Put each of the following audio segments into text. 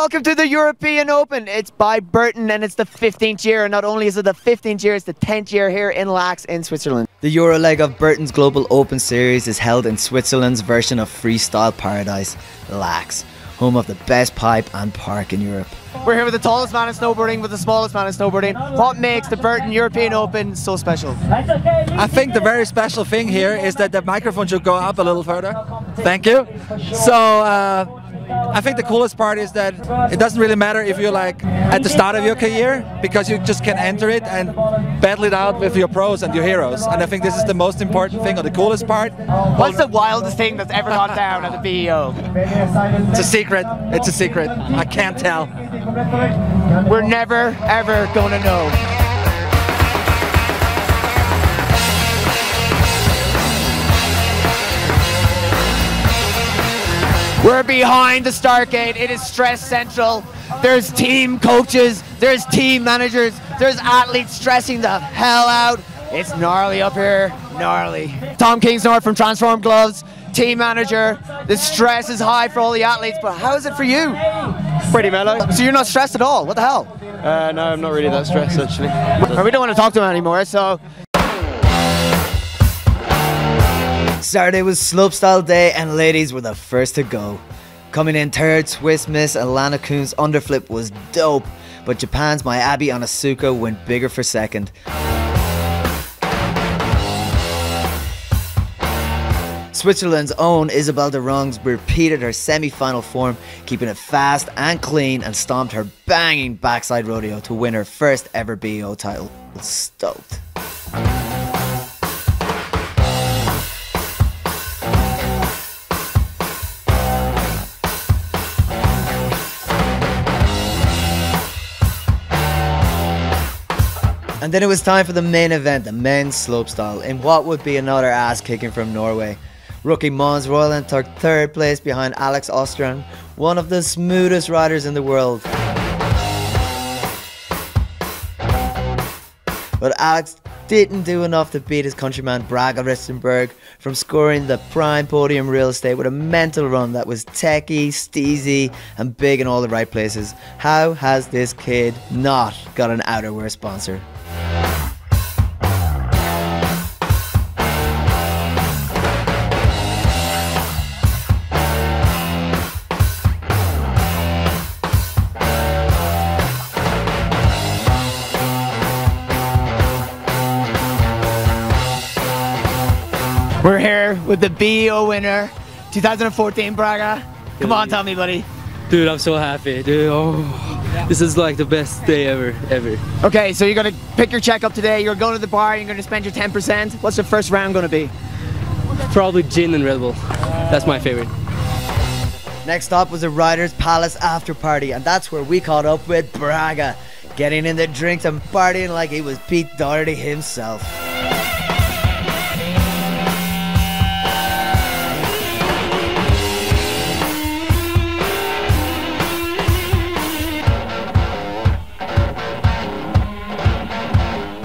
welcome to the European Open. It's by Burton and it's the 15th year. And not only is it the 15th year, it's the 10th year here in Lax in Switzerland. The Euro leg of Burton's Global Open Series is held in Switzerland's version of freestyle paradise, Lax, home of the best pipe and park in Europe. We're here with the tallest man in snowboarding, with the smallest man in snowboarding. What makes the Burton European Open so special? I think the very special thing here is that the microphone should go up a little further. Thank you. So I think the coolest part is that it doesn't really matter if you're like at the start of your career, because you just can enter it and battle it out with your pros and your heroes. And I think this is the most important thing, or the coolest part. What's the wildest thing that's ever gone down at the BEO? It's a secret. It's a secret. I can't tell. We're never ever gonna know. We're behind the start gate. It is stress central. There's team coaches, there's team managers, there's athletes stressing the hell out. It's gnarly up here, gnarly. Tom Kingsnorth from Transform Gloves, team manager. The stress is high for all the athletes, but how is it for you? Pretty mellow. So you're not stressed at all? What the hell? No, I'm not really that stressed actually. We don't want to talk to him anymore, so. Saturday was slopestyle day and ladies were the first to go. Coming in third, Swiss Miss Alana Kuhn's underflip was dope, but Japan's Miyabi Onitsuka went bigger for second. Switzerland's own Isabelle de Rongs repeated her semi-final form, keeping it fast and clean, and stomped her banging backside rodeo to win her first ever BEO title. Stoked. And then it was time for the main event, the men's slopestyle, in what would be another ass kicking from Norway. Rookie Mons Royland took third place behind Alex Ostran, one of the smoothest riders in the world. But Alex didn't do enough to beat his countryman Braga Ristenberg from scoring the prime podium real estate with a mental run that was techie, steezy and big in all the right places. How has this kid not got an outerwear sponsor? We're here with the BEO winner, 2014 Braga. Come on, tell me, buddy. Dude, I'm so happy, dude. Oh, this is like the best day ever. Okay, so you're gonna pick your check up today. You're going to the bar, you're gonna spend your 10%. What's the first round gonna be? Probably gin and Red Bull. That's my favorite. Next up was the Riders Palace after party, and that's where we caught up with Braga, getting in the drinks and partying like he was Pete Doherty himself.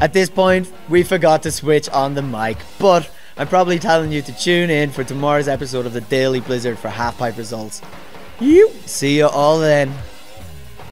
At this point, we forgot to switch on the mic, but I'm probably telling you to tune in for tomorrow's episode of the Daily Blizzard for halfpipe results. See you all then.